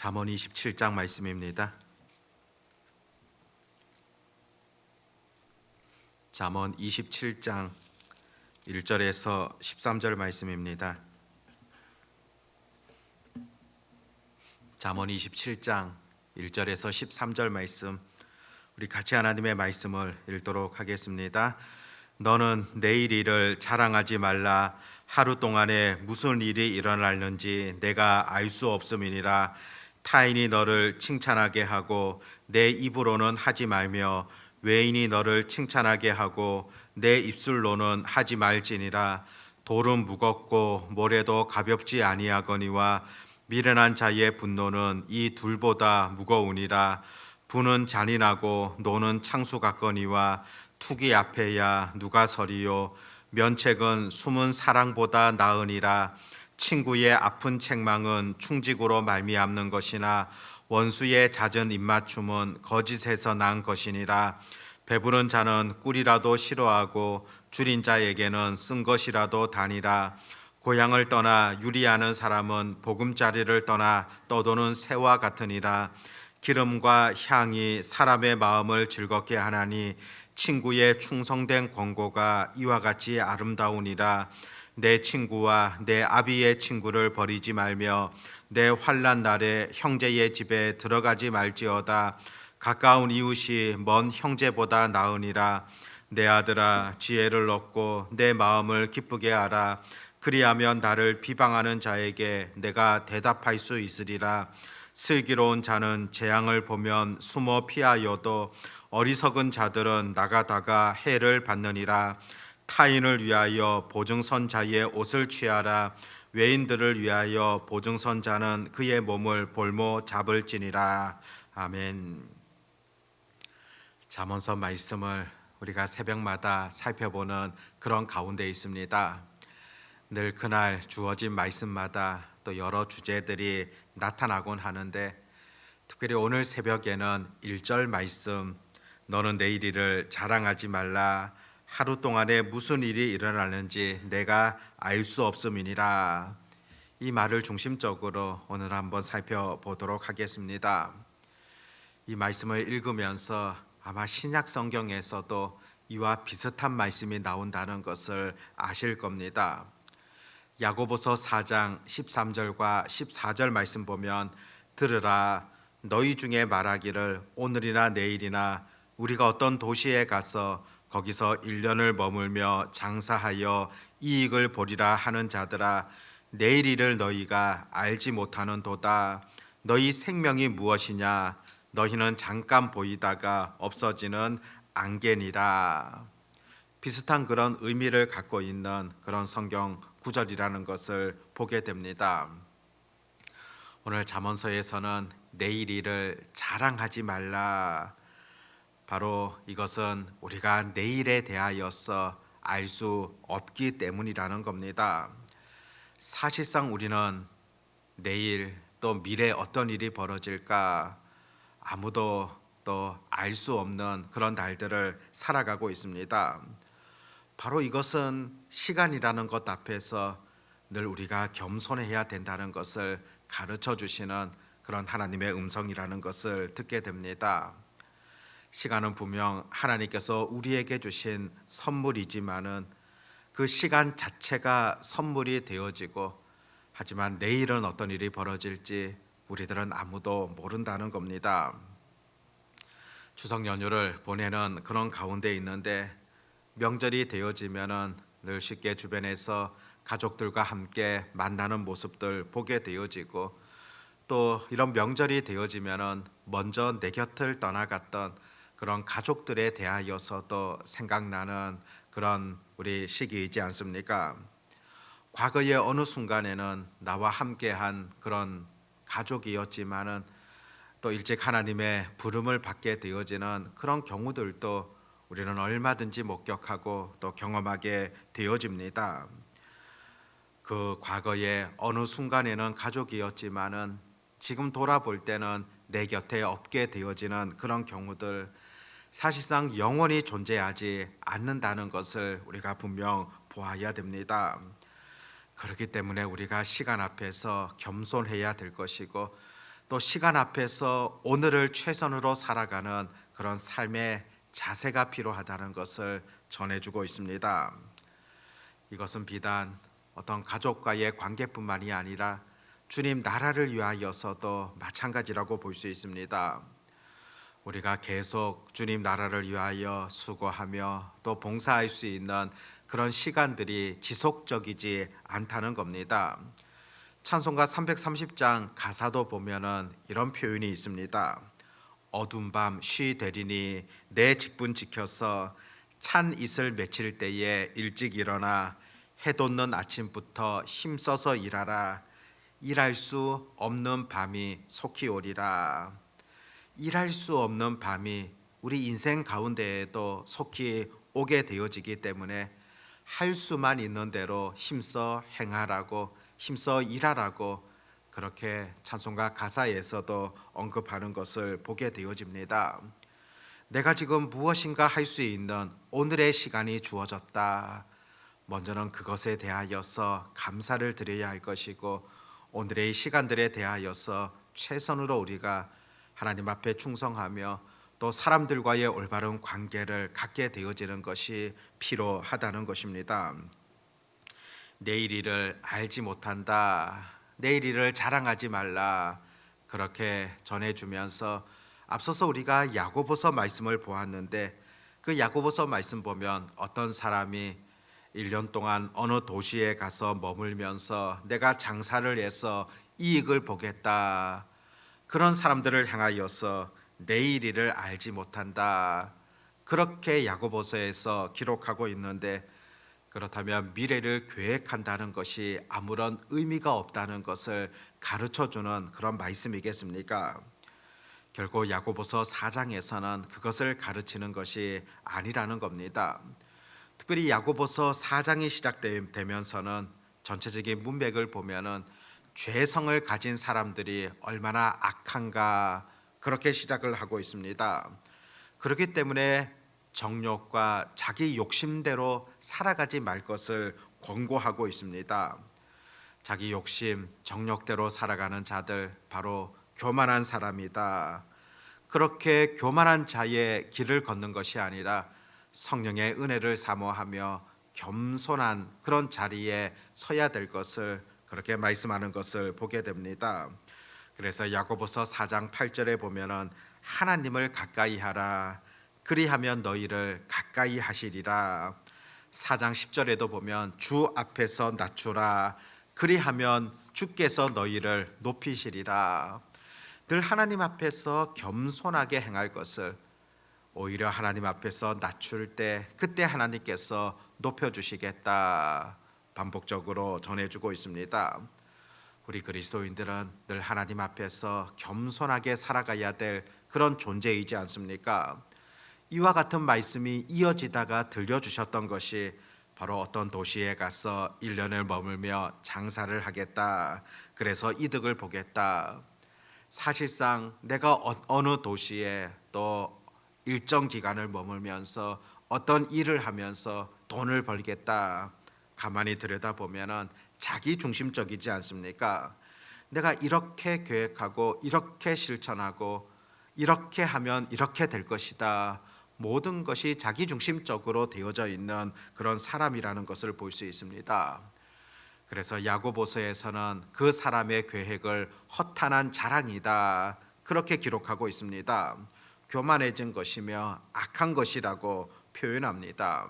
잠언 27장 말씀입니다. 잠언 27장 1절에서 13절 말씀입니다. 잠언 27장 1절에서 13절 말씀, 우리 같이 하나님의 말씀을 읽도록 하겠습니다. 너는 내일 일을 자랑하지 말라. 하루 동안에 무슨 일이 일어날는지 내가 알 수 없음이니라. 타인이 너를 칭찬하게 하고 내 입으로는 하지 말며 외인이 너를 칭찬하게 하고 내 입술로는 하지 말지니라. 돌은 무겁고 모래도 가볍지 아니하거니와 미련한 자의 분노는 이 둘보다 무거우니라. 부는 잔인하고 노는 창수 같거니와 투기 앞에야 누가 서리요. 면책은 숨은 사랑보다 나으니라. 친구의 아픈 책망은 충직으로 말미암는 것이나 원수의 잦은 입맞춤은 거짓에서 난 것이니라. 배부른 자는 꿀이라도 싫어하고 줄인 자에게는 쓴 것이라도 다니라. 고향을 떠나 유리하는 사람은 보금자리를 떠나 떠도는 새와 같으니라. 기름과 향이 사람의 마음을 즐겁게 하나니 친구의 충성된 권고가 이와 같이 아름다우니라. 내 친구와 내 아비의 친구를 버리지 말며 내 환난 날에 형제의 집에 들어가지 말지어다. 가까운 이웃이 먼 형제보다 나으니라. 내 아들아, 지혜를 얻고 내 마음을 기쁘게 하라. 그리하면 나를 비방하는 자에게 내가 대답할 수 있으리라. 슬기로운 자는 재앙을 보면 숨어 피하여도 어리석은 자들은 나가다가 해를 받느니라. 타인을 위하여 보증선 자의 옷을 취하라. 외인들을 위하여 보증선 자는 그의 몸을 볼모 잡을지니라. 아멘. 잠언서 말씀을 우리가 새벽마다 살펴보는 그런 가운데 있습니다. 늘 그날 주어진 말씀마다 또 여러 주제들이 나타나곤 하는데, 특별히 오늘 새벽에는 1절 말씀, 너는 내일 일을 자랑하지 말라. 하루 동안에 무슨 일이 일어나는지 내가 알 수 없음이니라. 이 말을 중심적으로 오늘 한번 살펴보도록 하겠습니다. 이 말씀을 읽으면서 아마 신약 성경에서도 이와 비슷한 말씀이 나온다는 것을 아실 겁니다. 야고보서 4장 13절과 14절 말씀 보면, 들으라. 너희 중에 말하기를 오늘이나 내일이나 우리가 어떤 도시에 가서 거기서 1년을 머물며 장사하여 이익을 보리라 하는 자들아, 내일 일을 너희가 알지 못하는도다. 너희 생명이 무엇이냐? 너희는 잠깐 보이다가 없어지는 안개니라. 비슷한 그런 의미를 갖고 있는 그런 성경 구절이라는 것을 보게 됩니다. 오늘 잠언서에서는 내일 일을 자랑하지 말라. 바로 이것은 우리가 내일에 대하여서 알 수 없기 때문이라는 겁니다. 사실상 우리는 내일 또 미래에 어떤 일이 벌어질까 아무도 또 알 수 없는 그런 날들을 살아가고 있습니다. 바로 이것은 시간이라는 것 앞에서 늘 우리가 겸손해야 된다는 것을 가르쳐 주시는 그런 하나님의 음성이라는 것을 듣게 됩니다. 시간은 분명 하나님께서 우리에게 주신 선물이지만은 그 시간 자체가 선물이 되어지고, 하지만 내일은 어떤 일이 벌어질지 우리들은 아무도 모른다는 겁니다. 추석 연휴를 보내는 그런 가운데 있는데, 명절이 되어지면은 늘 쉽게 주변에서 가족들과 함께 만나는 모습들 보게 되어지고, 또 이런 명절이 되어지면은 먼저 내 곁을 떠나갔던 그런 가족들에 대하여서도 생각나는 그런 우리 시기이지 않습니까? 과거의 어느 순간에는 나와 함께한 그런 가족이었지만은 또 일찍 하나님의 부름을 받게 되어지는 그런 경우들도 우리는 얼마든지 목격하고 또 경험하게 되어집니다. 그 과거의 어느 순간에는 가족이었지만은 지금 돌아볼 때는 내 곁에 없게 되어지는 그런 경우들, 사실상 영원히 존재하지 않는다는 것을 우리가 분명 보아야 됩니다. 그렇기 때문에 우리가 시간 앞에서 겸손해야 될 것이고, 또 시간 앞에서 오늘을 최선으로 살아가는 그런 삶의 자세가 필요하다는 것을 전해주고 있습니다. 이것은 비단 어떤 가족과의 관계뿐만이 아니라 주님 나라를 위하여서도 마찬가지라고 볼 수 있습니다. 우리가 계속 주님 나라를 위하여 수고하며 또 봉사할 수 있는 그런 시간들이 지속적이지 않다는 겁니다. 찬송가 330장 가사도 보면은 이런 표현이 있습니다. 어두운 밤 쉬 되리니 내 직분 지켜서 찬 이슬 맺힐 때에 일찍 일어나 해 돋는 아침부터 힘써서 일하라. 일할 수 없는 밤이 속히 오리라. 일할 수 없는 밤이 우리 인생 가운데에도 속히 오게 되어지기 때문에 할 수만 있는 대로 힘써 행하라고, 힘써 일하라고 그렇게 찬송가 가사에서도 언급하는 것을 보게 되어집니다. 내가 지금 무엇인가 할 수 있는 오늘의 시간이 주어졌다. 먼저는 그것에 대하여서 감사를 드려야 할 것이고, 오늘의 시간들에 대하여서 최선으로 우리가 하나님 앞에 충성하며 또 사람들과의 올바른 관계를 갖게 되어지는 것이 필요하다는 것입니다. 내일 일을 알지 못한다. 내일 일을 자랑하지 말라. 그렇게 전해주면서 앞서서 우리가 야고보서 말씀을 보았는데, 그 야고보서 말씀 보면 어떤 사람이 1년 동안 어느 도시에 가서 머물면서 내가 장사를 해서 이익을 보겠다. 그런 사람들을 향하여서 내일 일을 알지 못한다. 그렇게 야고보서에서 기록하고 있는데, 그렇다면 미래를 계획한다는 것이 아무런 의미가 없다는 것을 가르쳐주는 그런 말씀이겠습니까? 결국 야고보서 4장에서는 그것을 가르치는 것이 아니라는 겁니다. 특별히 야고보서 4장이 시작되면서는 전체적인 문맥을 보면은 죄성을 가진 사람들이 얼마나 악한가 그렇게 시작을 하고 있습니다. 그렇기 때문에 정욕과 자기 욕심대로 살아가지 말 것을 권고하고 있습니다. 자기 욕심, 정욕대로 살아가는 자들 바로 교만한 사람이다. 그렇게 교만한 자의 길을 걷는 것이 아니라 성령의 은혜를 사모하며 겸손한 그런 자리에 서야 될 것을 그렇게 말씀하는 것을 보게 됩니다. 그래서 야고보서 4장 8절에 보면은 하나님을 가까이 하라. 그리하면 너희를 가까이 하시리라. 4장 10절에도 보면 주 앞에서 낮추라. 그리하면 주께서 너희를 높이시리라. 늘 하나님 앞에서 겸손하게 행할 것을, 오히려 하나님 앞에서 낮출 때 그때 하나님께서 높여주시겠다 반복적으로 전해주고 있습니다. 우리 그리스도인들은 늘 하나님 앞에서 겸손하게 살아가야 될 그런 존재이지 않습니까? 이와 같은 말씀이 이어지다가 들려주셨던 것이 바로 어떤 도시에 가서 1년을 머물며 장사를 하겠다. 그래서 이득을 보겠다. 사실상 내가 어느 도시에 또 일정 기간을 머물면서 어떤 일을 하면서 돈을 벌겠다. 가만히 들여다보면 자기 중심적이지 않습니까? 내가 이렇게 계획하고 이렇게 실천하고 이렇게 하면 이렇게 될 것이다. 모든 것이 자기 중심적으로 되어져 있는 그런 사람이라는 것을 볼 수 있습니다. 그래서 야고보서에서는 그 사람의 계획을 허탄한 자랑이다 그렇게 기록하고 있습니다. 교만해진 것이며 악한 것이라고 표현합니다.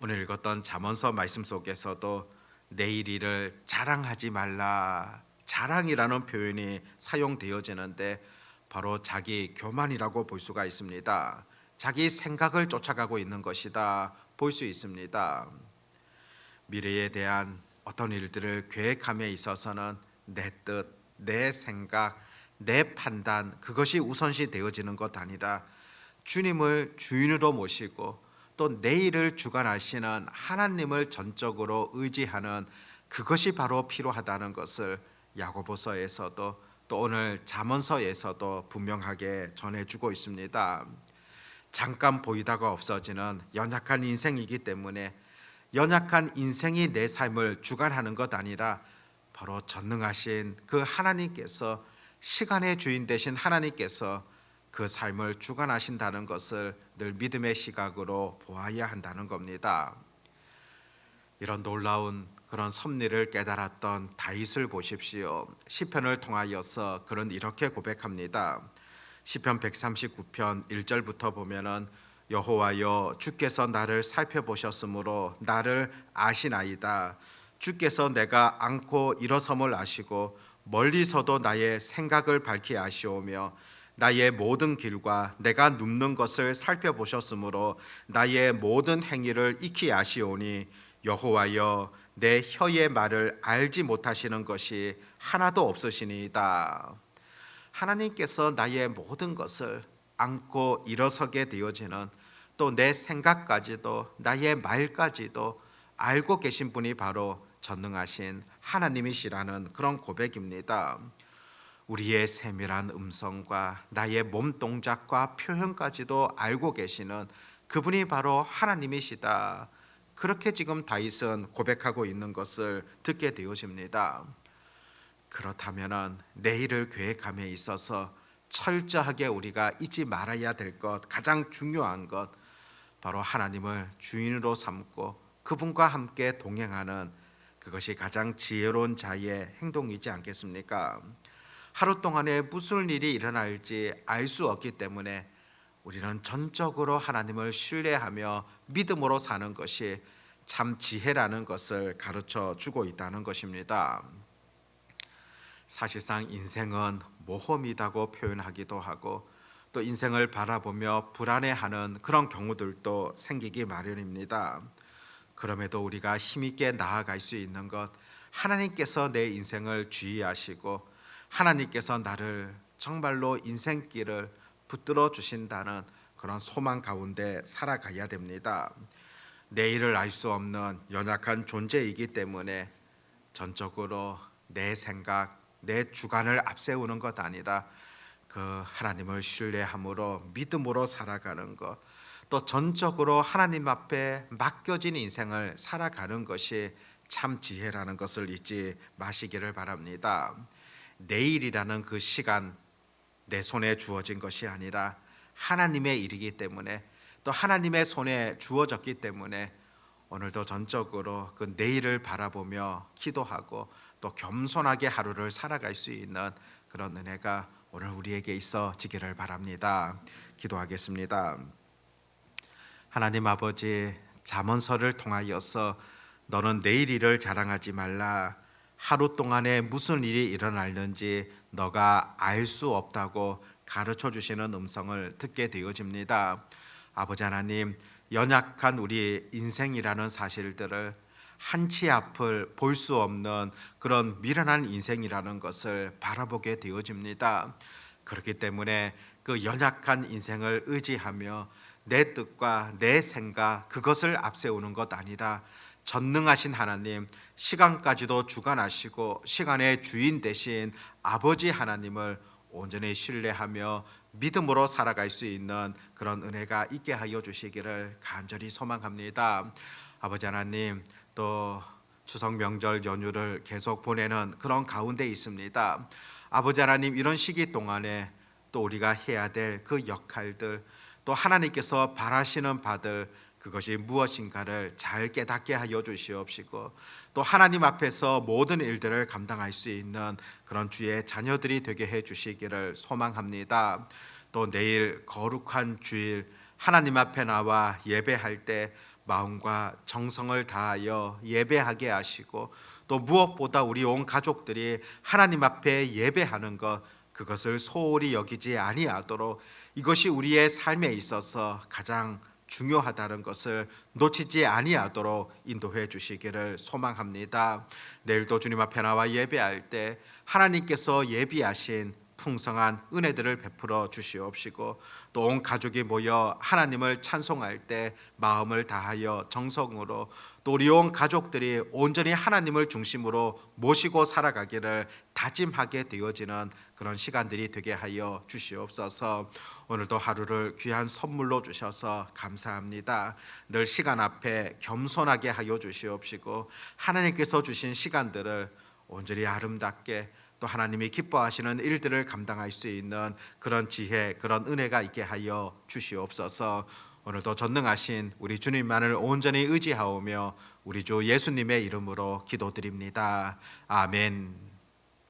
오늘 읽었던 잠언서 말씀 속에서도 내일 일을 자랑하지 말라, 자랑이라는 표현이 사용되어지는데 바로 자기 교만이라고 볼 수가 있습니다. 자기 생각을 쫓아가고 있는 것이다 볼 수 있습니다. 미래에 대한 어떤 일들을 계획함에 있어서는 내 뜻, 내 생각, 내 판단 그것이 우선시 되어지는 것 아니라 주님을 주인으로 모시고 또 내일을 주관하시는 하나님을 전적으로 의지하는 그것이 바로 필요하다는 것을 야고보서에서도 또 오늘 잠언서에서도 분명하게 전해주고 있습니다. 잠깐 보이다가 없어지는 연약한 인생이기 때문에 연약한 인생이 내 삶을 주관하는 것 아니라 바로 전능하신 그 하나님께서 시간의 주인 되신 하나님께서 그 삶을 주관하신다는 것을 늘 믿음의 시각으로 보아야 한다는 겁니다. 이런 놀라운 그런 섭리를 깨달았던 다윗을 보십시오. 시편을 통하여서 그는 이렇게 고백합니다. 시편 139편 1절부터 보면은 여호와여 주께서 나를 살펴보셨으므로 나를 아시나이다. 주께서 내가 안고 일어섬을 아시고 멀리서도 나의 생각을 밝히 아시오며 나의 모든 길과 내가 눕는 것을 살펴보셨으므로 나의 모든 행위를 익히 아시오니 여호와여 내 혀의 말을 알지 못하시는 것이 하나도 없으시니이다. 하나님께서 나의 모든 것을 안고 일어서게 되어지는, 또 내 생각까지도 나의 말까지도 알고 계신 분이 바로 전능하신 하나님이시라는 그런 고백입니다. 우리의 세밀한 음성과 나의 몸 동작과 표현까지도 알고 계시는 그분이 바로 하나님이시다. 그렇게 지금 다윗은 고백하고 있는 것을 듣게 되어집니다. 그렇다면 내일을 계획함에 있어서 철저하게 우리가 잊지 말아야 될 것, 가장 중요한 것, 바로 하나님을 주인으로 삼고 그분과 함께 동행하는, 그것이 가장 지혜로운 자의 행동이지 않겠습니까? 하루 동안에 무슨 일이 일어날지 알 수 없기 때문에 우리는 전적으로 하나님을 신뢰하며 믿음으로 사는 것이 참 지혜라는 것을 가르쳐 주고 있다는 것입니다. 사실상 인생은 모험이라고 표현하기도 하고, 또 인생을 바라보며 불안해하는 그런 경우들도 생기기 마련입니다. 그럼에도 우리가 힘있게 나아갈 수 있는 것, 하나님께서 내 인생을 주의하시고 하나님께서 나를 정말로 인생길을 붙들어 주신다는 그런 소망 가운데 살아가야 됩니다. 내일을 알 수 없는 연약한 존재이기 때문에 전적으로 내 생각, 내 주관을 앞세우는 것 아니라 그 하나님을 신뢰함으로 믿음으로 살아가는 것, 또 전적으로 하나님 앞에 맡겨진 인생을 살아가는 것이 참 지혜라는 것을 잊지 마시기를 바랍니다. 내일이라는 그 시간 내 손에 주어진 것이 아니라 하나님의 일이기 때문에, 또 하나님의 손에 주어졌기 때문에 오늘도 전적으로 그 내일을 바라보며 기도하고 또 겸손하게 하루를 살아갈 수 있는 그런 은혜가 오늘 우리에게 있어지기를 바랍니다. 기도하겠습니다. 하나님 아버지, 잠언서를 통하여서 너는 내일 일을 자랑하지 말라, 하루 동안에 무슨 일이 일어날는지 너가 알 수 없다고 가르쳐 주시는 음성을 듣게 되어집니다. 아버지 하나님, 연약한 우리 인생이라는 사실들을 한치 앞을 볼 수 없는 그런 미련한 인생이라는 것을 바라보게 되어집니다. 그렇기 때문에 그 연약한 인생을 의지하며 내 뜻과 내 생각, 그것을 앞세우는 것 아니라 전능하신 하나님, 시간까지도 주관하시고 시간의 주인 되신 아버지 하나님을 온전히 신뢰하며 믿음으로 살아갈 수 있는 그런 은혜가 있게 하여 주시기를 간절히 소망합니다. 아버지 하나님, 또 추석 명절 연휴를 계속 보내는 그런 가운데 있습니다. 아버지 하나님, 이런 시기 동안에 또 우리가 해야 될 그 역할들, 또 하나님께서 바라시는 바들, 그것이 무엇인가를 잘 깨닫게 하여 주시옵시고, 또 하나님 앞에서 모든 일들을 감당할 수 있는 그런 주의 자녀들이 되게 해 주시기를 소망합니다. 또 내일 거룩한 주일 하나님 앞에 나와 예배할 때 마음과 정성을 다하여 예배하게 하시고, 또 무엇보다 우리 온 가족들이 하나님 앞에 예배하는 것, 그것을 소홀히 여기지 아니하도록 이것이 우리의 삶에 있어서 가장 중요하다는 것을 놓치지 아니하도록 인도해 주시기를 소망합니다. 내일도 주님 앞에 나와 예배할 때 하나님께서 예비하신 풍성한 은혜들을 베풀어 주시옵시고, 또 온 가족이 모여 하나님을 찬송할 때 마음을 다하여 정성으로, 또 우리 온 가족들이 온전히 하나님을 중심으로 모시고 살아가기를 다짐하게 되어지는 그런 시간들이 되게 하여 주시옵소서. 오늘도 하루를 귀한 선물로 주셔서 감사합니다. 늘 시간 앞에 겸손하게 하여 주시옵시고, 하나님께서 주신 시간들을 온전히 아름답게, 또 하나님이 기뻐하시는 일들을 감당할 수 있는 그런 지혜, 그런 은혜가 있게 하여 주시옵소서. 오늘도 전능하신 우리 주님만을 온전히 의지하오며 우리 주 예수님의 이름으로 기도드립니다. 아멘.